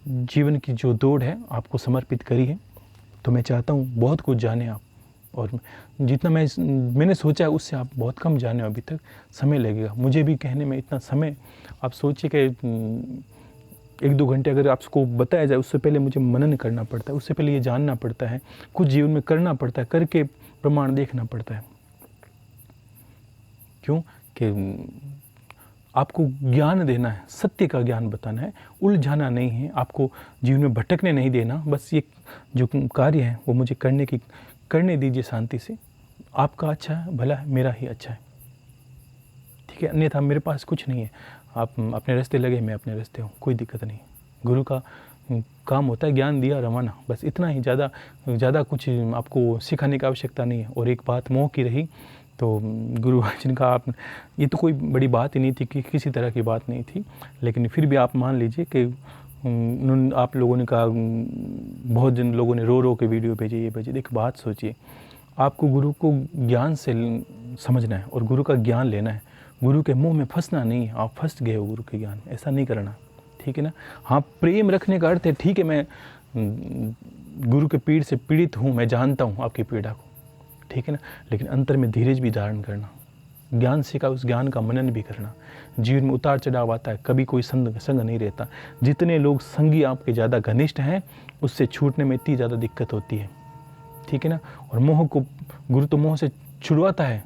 जीवन की जो दौड़ है आपको समर्पित करी है, तो मैं चाहता हूँ बहुत कुछ जाने आप, और जितना मैंने सोचा है उससे आप बहुत कम जाने हो, अभी तक समय लगेगा मुझे भी कहने में इतना समय। आप सोचिए कि 1-2 घंटे अगर आपको बताया जाए, उससे पहले मुझे मनन करना पड़ता है, उससे पहले ये जानना पड़ता है, कुछ जीवन में करना पड़ता है, करके प्रमाण देखना पड़ता है। क्यों कि आपको ज्ञान देना है, सत्य का ज्ञान बताना है, उलझाना नहीं है, आपको जीवन में भटकने नहीं देना। बस ये जो कार्य है वो मुझे करने दीजिए शांति से। आपका अच्छा है, भला है, मेरा ही अच्छा है, ठीक है। अन्यथा मेरे पास कुछ नहीं है, आप अपने रास्ते लगे, मैं अपने रास्ते हूँ, कोई दिक्कत नहीं। गुरु का काम होता है ज्ञान दिया रवाना, बस इतना ही। ज़्यादा कुछ आपको सिखाने की आवश्यकता नहीं है। और एक बात मोह की रही, तो गुरु अर्जुन का आप, ये तो कोई बड़ी बात ही नहीं थी, कि किसी तरह की बात नहीं थी, लेकिन फिर भी आप मान लीजिए कि आप लोगों ने कहा, बहुत जन लोगों ने रो रो के वीडियो भेजे, ये भेजे। देखो बात सोचिए, आपको गुरु को ज्ञान से समझना है और गुरु का ज्ञान लेना है, गुरु के मुंह में फंसना नहीं है। आप फंस गए हो गुरु के ज्ञान, ऐसा नहीं करना, ठीक है ना। हाँ, प्रेम रखने का अर्थ है, ठीक है, मैं गुरु के पीड़ से पीड़ित हूँ, मैं जानता हूँ आपकी पीड़ा को, ठीक है ना, लेकिन अंतर में धीरज भी धारण करना, ज्ञान सीखा उस ज्ञान का मनन भी करना। जीवन में उतार चढ़ाव आता है, कभी कोई संग नहीं रहता। जितने लोग संगी आपके ज़्यादा घनिष्ठ हैं, उससे छूटने में इतनी ज़्यादा दिक्कत होती है, ठीक है ना। और मोह को, गुरु तो मोह से छुड़वाता है,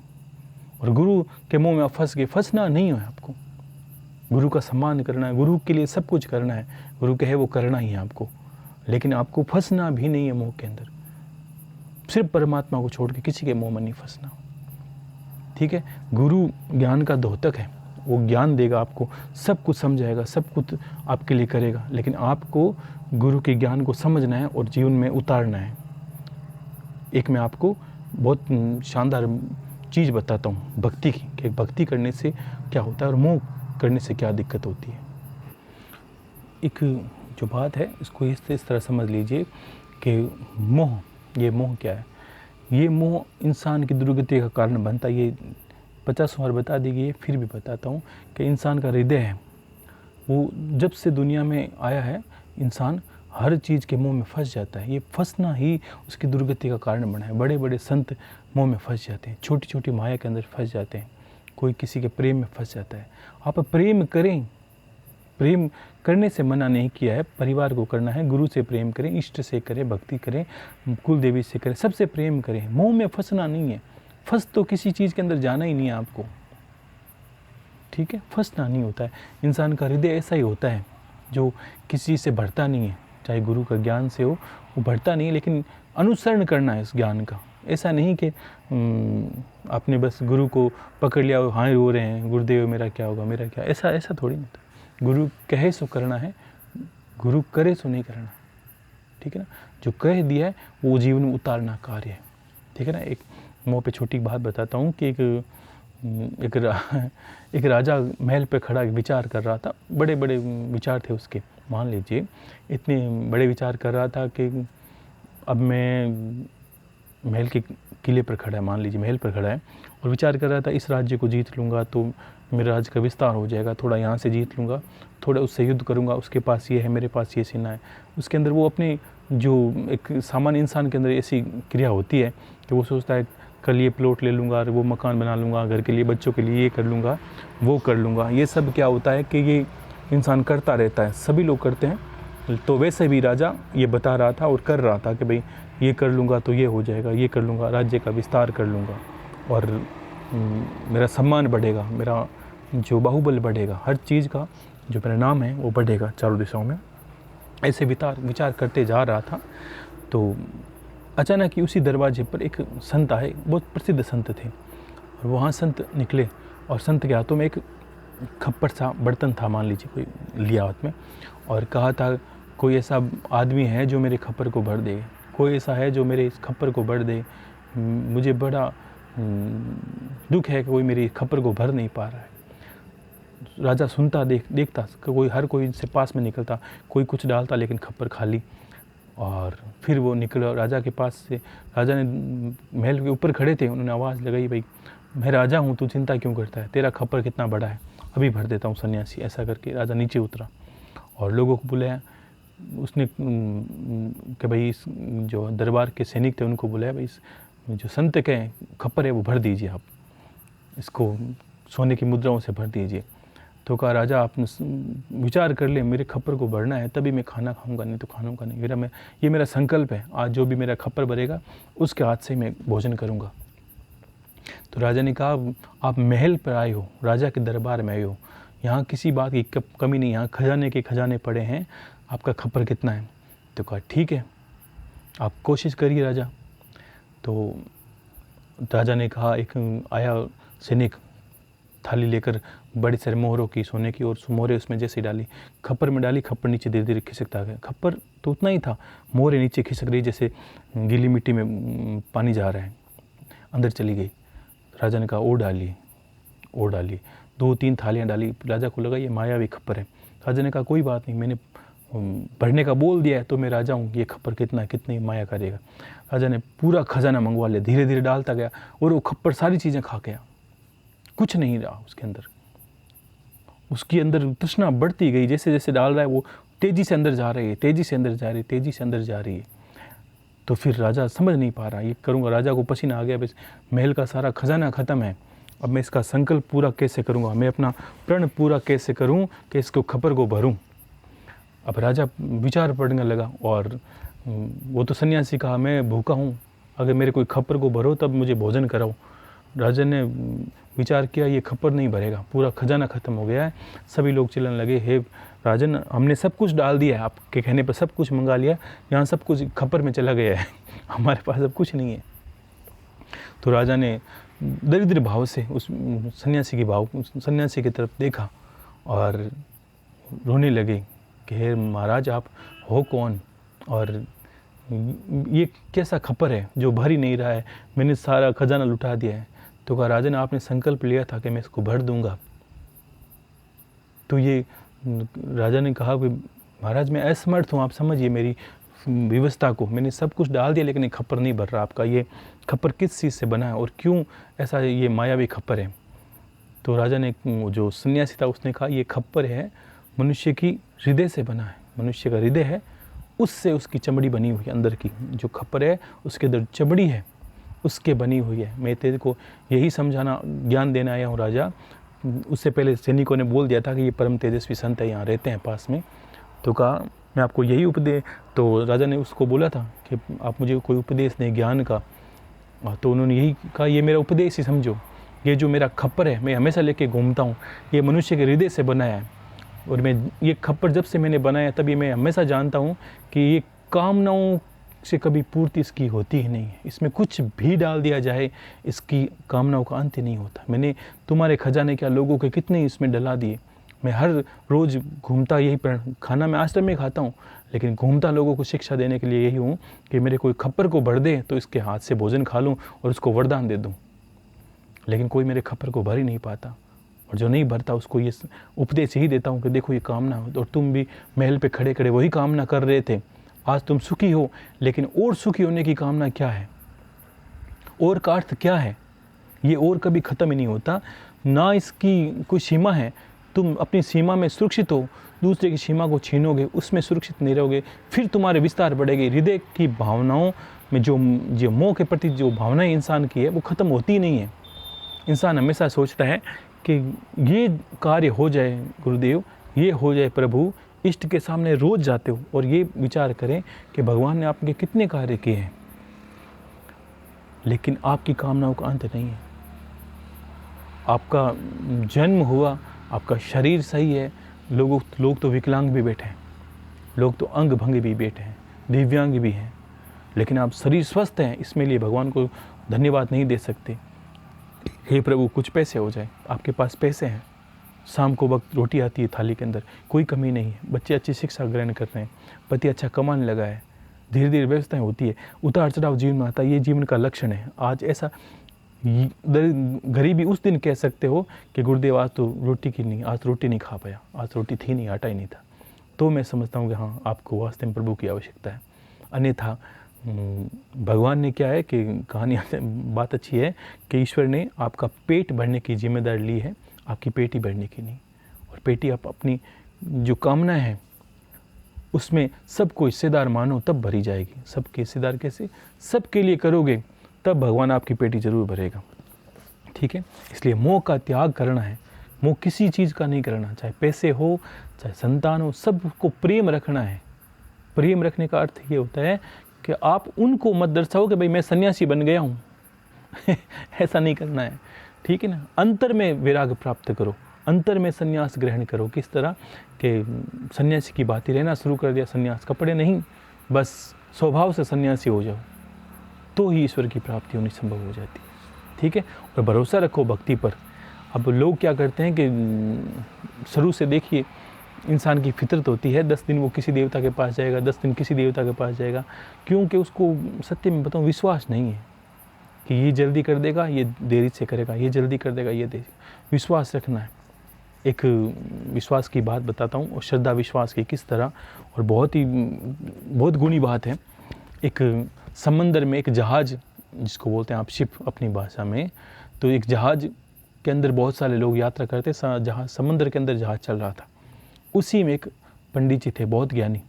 और गुरु के मुंह में आप फंस गए। फंसना नहीं है आपको, गुरु का सम्मान करना है, गुरु के लिए सब कुछ करना है, गुरु कहे वो करना ही है आपको, लेकिन आपको फंसना भी नहीं है मोह के अंदर। सिर्फ परमात्मा को छोड़ के किसी के मुंह में नहीं फंसना, ठीक है। गुरु ज्ञान का द्योतक है, वो ज्ञान देगा आपको, सब कुछ समझाएगा, सब कुछ आपके लिए करेगा, लेकिन आपको गुरु के ज्ञान को समझना है और जीवन में उतारना है। एक मैं आपको बहुत शानदार चीज़ बताता हूँ भक्ति की, कि भक्ति करने से क्या होता है और मोह करने से क्या दिक्कत होती है। एक जो बात है, इसको इस तरह समझ लीजिए कि मोह, ये मोह क्या है? ये मोह इंसान की दुर्गति का कारण बनता है। ये 50 बार बता दी गई है, फिर भी बताता हूँ कि इंसान का हृदय है, वो जब से दुनिया में आया है, इंसान हर चीज़ के मोह में फंस जाता है। ये फंसना ही उसकी दुर्गति का कारण बना है। बड़े बड़े संत मोह में फंस जाते हैं, छोटी छोटी माया के अंदर फंस जाते हैं, कोई किसी के प्रेम में फंस जाता है। आप प्रेम करें, प्रेम करने से मना नहीं किया है, परिवार को करना है, गुरु से प्रेम करें, इष्ट से करें, भक्ति करें, कुल देवी से करें, सबसे प्रेम करें। मोह में फंसना नहीं है। फंस तो किसी चीज़ के अंदर जाना ही नहीं है आपको, ठीक है। फंसना नहीं होता है। इंसान का हृदय ऐसा ही होता है जो किसी से भरता नहीं है, चाहे गुरु का ज्ञान से हो, वो भरता नहीं है, लेकिन अनुसरण करना है इस ज्ञान का। ऐसा नहीं कि आपने बस गुरु को पकड़ लिया, हाँ रो रहे हैं, गुरुदेव मेरा क्या होगा, मेरा क्या, ऐसा थोड़ी नहीं। गुरु कहे सो करना है, गुरु करे सो नहीं करना, ठीक है ना। जो कह दिया है वो जीवन में उतारना कार्य है, ठीक है ना। एक मुँह पे छोटी बात बताता हूँ कि एक राजा महल पे खड़ा विचार कर रहा था। बड़े बड़े विचार थे उसके, मान लीजिए इतने बड़े विचार कर रहा था कि अब मैं महल के किले पर खड़ा है, मान लीजिए महल पर खड़ा है, और विचार कर रहा था इस राज्य को जीत लूँगा तो मेरे राज्य का विस्तार हो जाएगा, थोड़ा यहाँ से जीत लूँगा, थोड़ा उससे युद्ध करूँगा, उसके पास ये है, मेरे पास ये सेना है। उसके अंदर वो अपने, जो एक सामान्य इंसान के अंदर ऐसी क्रिया होती है कि वो सोचता है कल ये प्लॉट ले लूँगा, वो मकान बना लूँगा, घर के लिए, बच्चों के लिए ये कर लूँगा, वो कर लूँगा। ये सब क्या होता है कि ये इंसान करता रहता है, सभी लोग करते हैं। तो वैसे भी राजा ये बता रहा था और कर रहा था कि भाई ये कर लूँगा तो ये हो जाएगा, ये कर लूँगा, राज्य का विस्तार कर लूँगा, और मेरा सम्मान बढ़ेगा, मेरा जो बाहुबल बढ़ेगा, हर चीज़ का जो मेरा नाम है वो बढ़ेगा चारों दिशाओं में। ऐसे विचार करते जा रहा था, तो अचानक ही उसी दरवाजे पर एक संत आए, बहुत प्रसिद्ध संत थे, और वहाँ संत निकले, और संत के हाथों में एक खप्पर सा बर्तन था, मान लीजिए कोई लिया हाथ में, और कहा था कोई ऐसा आदमी है जो मेरे खप्पर को भर दे, कोई ऐसा है जो मेरे इस खप्पर को भर दे, मुझे बड़ा दुख है कि कोई मेरी खप्पर को भर नहीं पा रहा है। राजा सुनता देखता, हर कोई इनसे पास में निकलता, कोई कुछ डालता लेकिन खप्पर खाली। और फिर वो निकला राजा के पास से। राजा ने महल के ऊपर खड़े थे, उन्होंने आवाज़ लगाई, भाई मैं राजा हूँ, तू चिंता क्यों करता है, तेरा खप्पर कितना बड़ा है, अभी भर देता हूँ सन्यासी। ऐसा करके राजा नीचे उतरा और लोगों को बुलाया। उसने कि भाई इस जो दरबार के सैनिक थे उनको बुलाया, भाई जो संतक है खप्पर है वो भर दीजिए, आप इसको सोने की मुद्राओं से भर दीजिए। तो कहा राजा आप विचार कर ले, मेरे खप्पर को भरना है तभी मैं खाना खाऊंगा, नहीं तो खाऊंगा नहीं। ये मेरा संकल्प है, आज जो भी मेरा खप्पर भरेगा उसके हाथ से मैं भोजन करूंगा। तो राजा ने कहा आप महल पर आए हो, राजा के दरबार में आए हो, यहाँ किसी बात की कमी नहीं, यहाँ खजाने के खजाने पड़े हैं, आपका खप्पर कितना है? तो कहा ठीक है आप कोशिश करिए राजा। तो राजा ने कहा, एक आया सैनिक थाली लेकर बड़े सारे मोहरों की सोने की, और मोहरे उसमें जैसे डाली, खप्पर में डाली, खप्पर नीचे धीरे धीरे खिसकता गया। खप्पर तो उतना ही था, मोहरे नीचे खिसक रही जैसे गीली मिट्टी में पानी जा रहा है, अंदर चली गई। राजा ने कहा और डालिए, और डालिए। 2-3 थालियाँ डाली। राजा को लगा ये मायावी खप्पर है। राजा ने कहा कोई बात नहीं, मैंने भरने का बोल दिया है तो मैं राजा हूँ, ये खप्पर कितनी माया करेगा। राजा ने पूरा खजाना मंगवा लिया, धीरे धीरे डालता गया और वो खप्पर सारी चीज़ें खा गया, कुछ नहीं रहा उसके अंदर। उसके अंदर तृष्णा बढ़ती गई, जैसे जैसे डाल रहा है वो तेज़ी से अंदर जा रही है, तेज़ी से अंदर जा रही है, तेज़ी से अंदर जा रही है। तो फिर राजा समझ नहीं पा रहा, ये करूँगा, राजा को पसीना आ गया, बस महल का सारा खजाना ख़त्म है, अब मैं इसका संकल्प पूरा कैसे करूँगा, मैं अपना प्रण पूरा कैसे करूँ कि इसको खप्पर को भरूँ। अब राजा विचार पड़ने लगा, और वो तो सन्यासी कहा मैं भूखा हूँ, अगर मेरे कोई खप्पर को भरो तब मुझे भोजन कराओ। राजा ने विचार किया ये खप्पर नहीं भरेगा, पूरा खजाना ख़त्म हो गया है। सभी लोग चिल्लाने लगे, हे राजन हमने सब कुछ डाल दिया है, आपके कहने पर सब कुछ मंगा लिया, यहाँ सब कुछ खप्पर में चला गया है, हमारे पास अब कुछ नहीं है। तो राजा ने दरिद्र भाव से उस सन्यासी की तरफ देखा और रोने लगे कि हे महाराज आप हो कौन, और ये कैसा खप्पर है जो भर ही नहीं रहा है, मैंने सारा खजाना लुटा दिया है। तो कहा राजन आपने संकल्प लिया था कि मैं इसको भर दूंगा। तो ये राजा ने कहा कि महाराज मैं असमर्थ हूँ, आप समझिए मेरी व्यवस्था को, मैंने सब कुछ डाल दिया लेकिन ये खप्पर नहीं भर रहा आपका। ये खप्पर किस चीज़ से बना है और क्यों ऐसा ये मायावी खप्पर है? तो राजा ने, जो सन्यासी था उसने कहा ये खप्पर है मनुष्य की हृदय से बना है, मनुष्य का हृदय है उससे उसकी चमड़ी बनी हुई है, अंदर की जो खप्पर है उसके अंदर चमड़ी है उसके बनी हुई है। मैं तेरे को यही समझाना ज्ञान देने आया हूँ राजा। उससे पहले सैनिकों ने बोल दिया था कि ये परम तेजस्वी संत है, यहाँ रहते हैं पास में। तो कहा मैं आपको यही उपदेश, तो राजा ने उसको बोला था कि आप मुझे कोई उपदेश दें ज्ञान का। तो उन्होंने यही कहा ये मेरा उपदेश ही समझो, ये जो मेरा खप्पर है मैं हमेशा लेके घूमता हूँ, ये मनुष्य के हृदय से बनाया है, और मैं ये खप्पर जब से मैंने बनाया तभी मैं हमेशा जानता हूँ कि ये कामनाओं से कभी पूर्ति इसकी होती ही नहीं है, इसमें कुछ भी डाल दिया जाए इसकी कामनाओं का अंत नहीं होता। मैंने तुम्हारे खजाने क्या लोगों के कितने इसमें डला दिए, मैं हर रोज़ घूमता यही खाना मैं आश्रम में खाता हूँ, लेकिन घूमता लोगों को शिक्षा देने के लिए यही हूँ कि मेरे कोई खप्पर को भर दे तो इसके हाथ से भोजन खा लूँ और उसको वरदान दे दूँ। लेकिन कोई मेरे खप्पर को भर ही नहीं पाता, और जो नहीं भरता उसको ये उपदेश ही देता हूँ कि देखो ये कामना हो, और तुम भी महल पे खड़े खड़े वही कामना कर रहे थे, आज तुम सुखी हो, लेकिन और सुखी होने की कामना क्या है, और का अर्थ क्या है? ये और कभी ख़त्म ही नहीं होता, ना इसकी कोई सीमा है। तुम अपनी सीमा में सुरक्षित हो, दूसरे की सीमा को छीनोगे, उसमें सुरक्षित नहीं रहोगे, फिर तुम्हारे विस्तार बढ़ेगी। हृदय की भावनाओं में जो मोह के प्रति जो भावनाएं इंसान की है वो ख़त्म होती ही नहीं है। इंसान हमेशा सोचता है कि ये कार्य हो जाए गुरुदेव, ये हो जाए प्रभु, इष्ट के सामने रोज़ जाते हो और ये विचार करें कि भगवान ने आपके कितने कार्य किए हैं, लेकिन आपकी कामनाओं का अंत नहीं है। आपका जन्म हुआ, आपका शरीर सही है, लोग तो विकलांग भी बैठे हैं, लोग तो अंग भंग भी बैठे हैं, दिव्यांग भी हैं, लेकिन आप शरीर स्वस्थ हैं, इसमें लिए भगवान को धन्यवाद नहीं दे सकते। हे प्रभु कुछ पैसे हो जाए, आपके पास पैसे हैं, शाम को वक्त रोटी आती है थाली के अंदर, कोई कमी नहीं है, बच्चे अच्छी शिक्षा ग्रहण कर रहे हैं, पति अच्छा कमाने लगा है, धीरे धीरे व्यवस्थाएं होती है, उतार चढ़ाव जीवन में आता है, ये जीवन का लक्षण है। आज ऐसा गरीबी उस दिन कह सकते हो कि गुरुदेव आज तो रोटी की नहीं, आज रोटी नहीं खा पाया, आज रोटी थी नहीं, आटा ही नहीं था, तो मैं समझता हूँ कि हाँ आपको वास्तव में प्रभु की आवश्यकता है। अन्यथा भगवान ने क्या है कि कहानी बात अच्छी है कि ईश्वर ने आपका पेट भरने की जिम्मेदारी ली है, आपकी पेटी भरने की नहीं। और पेटी आप अपनी जो कामना है उसमें सबको हिस्सेदार मानो तब भरी जाएगी। सबके हिस्सेदार कैसे? सबके लिए करोगे तब भगवान आपकी पेटी जरूर भरेगा। ठीक है, इसलिए मोह का त्याग करना है। मोह किसी चीज़ का नहीं करना, चाहे पैसे हो चाहे संतान हो, सबको प्रेम रखना है। प्रेम रखने का अर्थ ये होता है कि आप उनको मत दर्शाओ कि भाई मैं सन्यासी बन गया हूँ ऐसा नहीं करना है। ठीक है ना, अंतर में वैराग्य प्राप्त करो, अंतर में सन्यास ग्रहण करो। किस तरह कि सन्यासी की बात ही रहना शुरू कर दिया, सन्यास कपड़े नहीं, बस स्वभाव से सन्यासी हो जाओ, तो ही ईश्वर की प्राप्ति होनी संभव हो जाती है। ठीक है, और भरोसा रखो भक्ति पर। अब लोग क्या करते हैं कि शुरू से देखिए इंसान की फितरत होती है, 10 दिन वो किसी देवता के पास जाएगा, 10 दिन किसी देवता के पास जाएगा, क्योंकि उसको सत्य में बताऊँ विश्वास नहीं है कि ये जल्दी कर देगा, ये देरी से करेगा, ये जल्दी कर देगा, ये देरी। विश्वास रखना है। एक विश्वास की बात बताता हूँ, और श्रद्धा विश्वास की किस तरह, और बहुत गुणी बात है। एक समंदर में एक जहाज़, जिसको बोलते हैं आप शिप अपनी भाषा में, तो एक जहाज़ के अंदर बहुत सारे लोग यात्रा करते, जहाँ समंदर के अंदर जहाज़ चल रहा था। उसी में एक पंडित जी थे, बहुत ज्ञानी।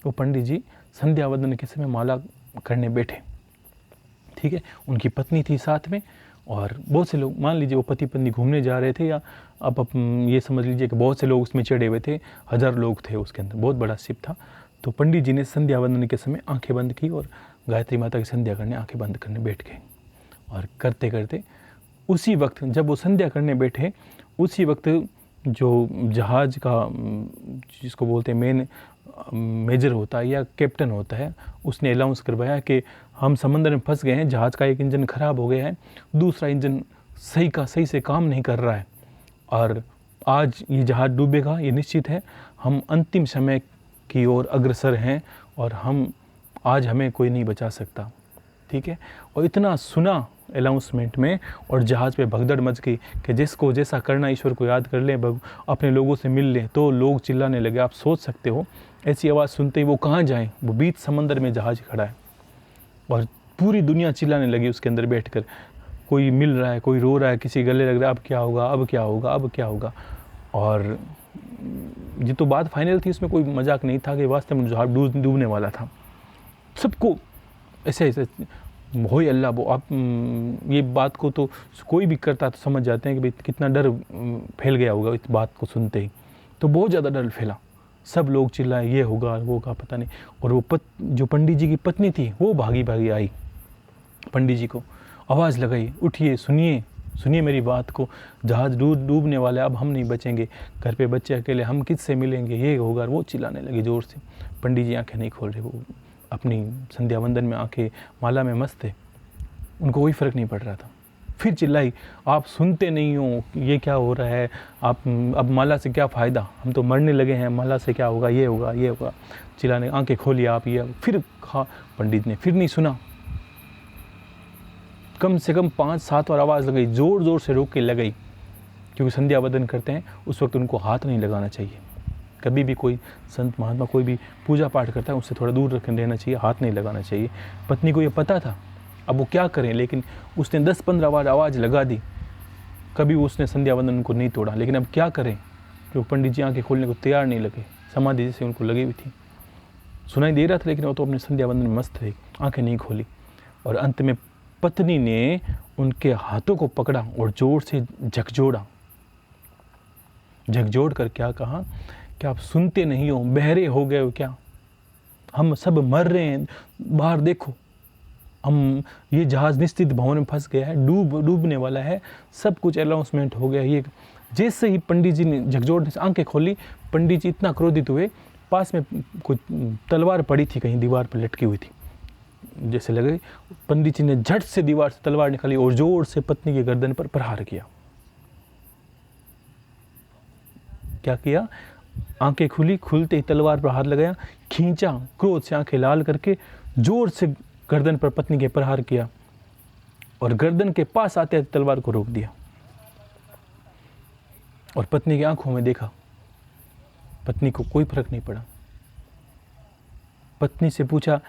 वो पंडित जी संध्या वंदन के समय माला करने बैठे। ठीक है, उनकी पत्नी थी साथ में, और बहुत से लोग, मान लीजिए वो पति पत्नी घूमने जा रहे थे, या अब ये समझ लीजिए कि बहुत से लोग उसमें चढ़े हुए थे, 1000 लोग थे उसके अंदर, बहुत बड़ा शिप था। तो पंडित जी ने संध्या वंदन के समय आंखें बंद की और गायत्री माता की संध्या करने आंखें बंद करने बैठ गए। और करते करते उसी वक्त जब वो संध्या करने बैठे, उसी वक्त जो जहाज़ का, जिसको बोलते हैं मेन मेजर होता है या कैप्टन होता है, उसने अनाउंस करवाया कि हम समंदर में फंस गए हैं, जहाज़ का एक इंजन ख़राब हो गया है, दूसरा इंजन सही से काम नहीं कर रहा है, और आज ये जहाज़ डूबेगा, ये निश्चित है। हम अंतिम समय की ओर अग्रसर हैं, और आज हमें कोई नहीं बचा सकता। ठीक है, और इतना सुना अनाउंसमेंट में, और जहाज़ पे भगदड़ मच गई कि जिसको जैसा करना ईश्वर को याद कर ले, अपने लोगों से मिल ले। तो लोग चिल्लाने लगे। आप सोच सकते हो, ऐसी आवाज़ सुनते ही वो कहाँ जाएं, वो बीच समंदर में जहाज़ खड़ा है, और पूरी दुनिया चिल्लाने लगी उसके अंदर बैठकर। कोई मिल रहा है, कोई रो रहा है, किसी गले लग रहा है, अब क्या होगा, अब क्या होगा, अब क्या होगा। और ये तो बात फाइनल थी, इसमें कोई मजाक नहीं था कि वास्तव में जहाज़ डूबने वाला था। सबको ऐसे हो अल्लाह, वो आप ये बात को तो कोई भी करता तो समझ जाते हैं कि भाई कितना डर फैल गया होगा इस बात को सुनते ही। तो बहुत ज़्यादा डर फैला, सब लोग चिल्लाए ये होगा वो का पता नहीं। और वो जो पंडित जी की पत्नी थी, वो भागी भागी आई, पंडित जी को आवाज़ लगाई, उठिए, सुनिए मेरी बात को, जहाज़ डूबने वाला है, अब हम नहीं बचेंगे, घर पे बच्चे अकेले, हम किससे मिलेंगे, ये होगा। वो चिल्लाने लगी ज़ोर से। पंडित जी आंखें नहीं खोल रहे, वो अपनी संध्या वंदन में आंखें माला में मस्त थे, उनको कोई फ़र्क नहीं पड़ रहा था। फिर चिल्लाई, आप सुनते नहीं हो, ये क्या हो रहा है, आप अब माला से क्या फ़ायदा, हम तो मरने लगे हैं, माला से क्या होगा, ये होगा, ये होगा। चिल्लाने, आंखें खोलिए आप, ये फिर पंडित ने फिर नहीं सुना। कम से कम 5-7 बार आवाज़ लगाई, ज़ोर से रोक के लगाई, क्योंकि संध्या वंदन करते हैं उस वक्त उनको हाथ नहीं लगाना चाहिए। कभी भी कोई संत महात्मा कोई भी पूजा पाठ करता है, उससे थोड़ा दूर रहना चाहिए, हाथ नहीं लगाना चाहिए। पत्नी को ये पता था, अब वो क्या करें, लेकिन उसने 10-15 बार आवाज़ लगा दी, कभी उसने संध्या वंदन को नहीं तोड़ा। लेकिन अब क्या करें, क्योंकि पंडित जी आंखें खोलने को तैयार नहीं लगे, समाधि जैसे उनको लगी हुई थी, सुनाई दे रहा था, लेकिन वो तो अपने संध्या वंदन में मस्त थे, आंखें नहीं खोली। और अंत में पत्नी ने उनके हाथों को पकड़ा और जोर से झकझोड़ कर क्या कहा कि आप सुनते नहीं हो, बहरे हो गए हो क्या, हम सब मर रहे हैं, बाहर देखो, हम ये जहाज़ निश्चित भवन में फंस गया है, डूबने वाला है, सब कुछ अनाउंसमेंट हो गया। ये जैसे ही पंडित जी ने झकझोड़ से आंखें खोली, पंडित जी इतना क्रोधित हुए, पास में कुछ तलवार पड़ी थी, कहीं दीवार पर लटकी हुई थी, जैसे लगे, पंडित जी ने झट से दीवार से तलवार निकाली और जोर से पत्नी के गर्दन पर प्रहार किया। क्या किया, आंखें खुलते ही तलवार पर हाथ लगाया, खींचा, क्रोध से आंखें लाल करके जोर से गर्दन पर पत्नी के प्रहार किया, और गर्दन के पास आते तलवार को रोक दिया। और पत्नी की आंखों में देखा, पत्नी को कोई फर्क नहीं पड़ा। पत्नी से पूछा,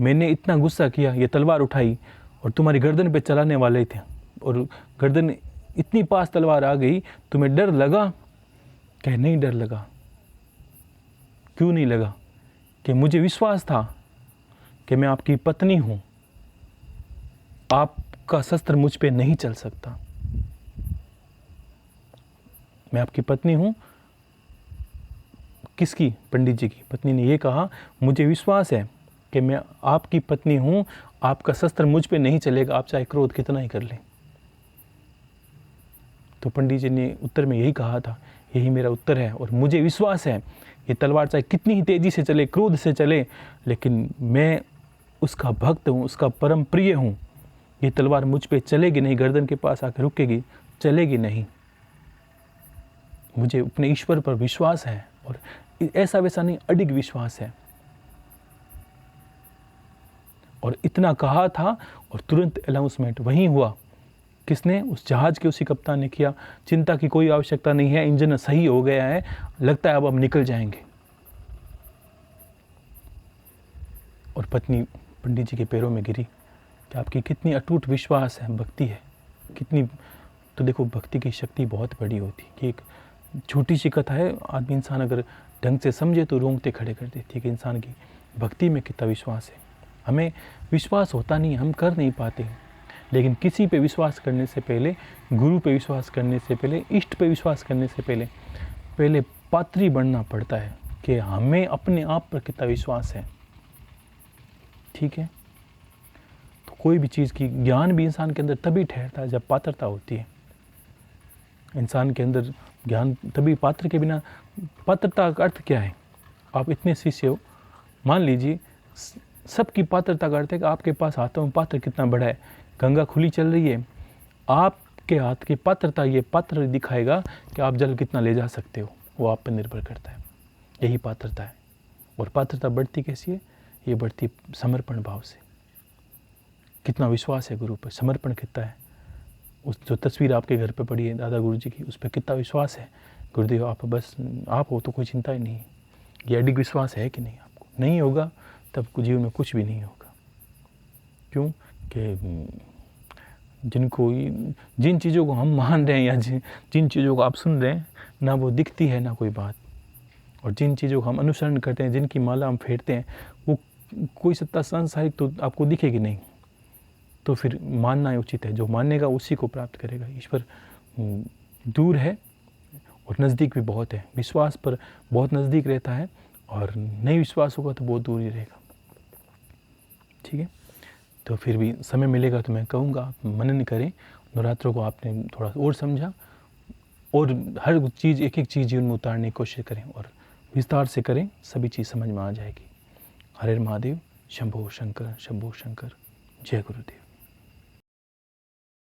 मैंने इतना गुस्सा किया, ये तलवार उठाई और तुम्हारी गर्दन पे चलाने वाले थे, और गर्दन इतनी पास तलवार आ गई, तुम्हें डर लगा? कहे नहीं डर लगा। क्यों नहीं लगा? कि मुझे विश्वास था कि मैं आपकी पत्नी हूँ, आप आपका शस्त्र मुझ पे नहीं चल सकता। मैं आपकी पत्नी हूँ। किसकी? पंडित जी की। पत्नी ने ये कहा, मुझे विश्वास है कि मैं आपकी पत्नी हूँ, आपका शस्त्र मुझ पे नहीं चलेगा, आप चाहे क्रोध कितना ही कर लें। तो पंडित जी ने उत्तर में यही कहा था, यही मेरा उत्तर है और मुझे विश्वास है ये तलवार चाहे कितनी ही तेज़ी से चले, क्रोध से चले, लेकिन मैं उसका भक्त हूँ, उसका परम प्रिय हूँ। ये तलवार मुझ पे चलेगी नहीं, गर्दन के पास आकर रुकेगी, चलेगी नहीं। मुझे अपने ईश्वर पर विश्वास है और ऐसा वैसा नहीं, अडिग विश्वास है। और इतना कहा था और तुरंत अनाउंसमेंट वहीं हुआ। किसने? उस जहाज के उसी कप्तान ने किया, चिंता की कोई आवश्यकता नहीं है, इंजन सही हो गया है, लगता है अब हम निकल जाएंगे। और पत्नी पंडित जी के पैरों में गिरी कि आपकी कितनी अटूट विश्वास है, भक्ति है कितनी। तो देखो, भक्ति की शक्ति बहुत बड़ी होती है कि एक छोटी सी कथा है, आदमी इंसान अगर ढंग से समझे तो रोंगटे खड़े कर देती है कि इंसान की भक्ति में कितना विश्वास है। हमें विश्वास होता नहीं, हम कर नहीं पाते, लेकिन किसी पे विश्वास करने से पहले, गुरु पे विश्वास करने से पहले, इष्ट पे विश्वास करने से पहले पात्री बनना पड़ता है कि हमें अपने आप पर कितना विश्वास है। ठीक है? तो कोई भी चीज़ की ज्ञान भी इंसान के अंदर तभी ठहरता है जब पात्रता होती है। इंसान के अंदर ज्ञान तभी, पात्र के बिना, पात्रता का अर्थ क्या है? आप इतने शिष्य हो, मान लीजिए सबकी पात्रता का अर्थ है कि आपके पास हाथों में पात्र कितना बड़ा है। गंगा खुली चल रही है, आपके हाथ की पात्रता ये पात्र दिखाएगा कि आप जल कितना ले जा सकते हो, वो आप पर निर्भर करता है। यही पात्रता है। और पात्रता बढ़ती कैसी है? ये बढ़ती समर्पण भाव से। कितना विश्वास है गुरु पर, समर्पण कितना है। उस जो तस्वीर आपके घर पे पड़ी है दादा गुरु जी की, उस पर कितना विश्वास है। गुरुदेव आप बस आप हो तो कोई चिंता ही नहीं है। ये अडिग विश्वास है कि नहीं? आपको नहीं होगा तब जीवन में कुछ भी नहीं होगा। क्यों? कि जिन चीज़ों को हम मान रहे हैं या जिन चीज़ों को आप सुन रहे हैं, ना वो दिखती है ना कोई बात, और जिन चीज़ों को हम अनुसरण करते हैं, जिनकी माला हम फेरते हैं, वो कोई सत्ता सांसारिक तो आपको दिखेगी नहीं। तो फिर मानना ही उचित है। जो मानेगा उसी को प्राप्त करेगा। ईश्वर दूर है और नज़दीक भी बहुत है। विश्वास पर बहुत नज़दीक रहता है और नहीं विश्वास होगा तो बहुत दूर ही रहेगा। ठीक है? तो फिर भी समय मिलेगा तो मैं कहूँगा आप मनन करें। नवरात्रों को आपने थोड़ा और समझा और हर चीज़, एक एक चीज़ जीवन में उतारने की कोशिश करें और विस्तार से करें, सभी चीज़ समझ में आ जाएगी। हरे महादेव। शंभो शंकर, शंभो शंकर। जय गुरुदेव।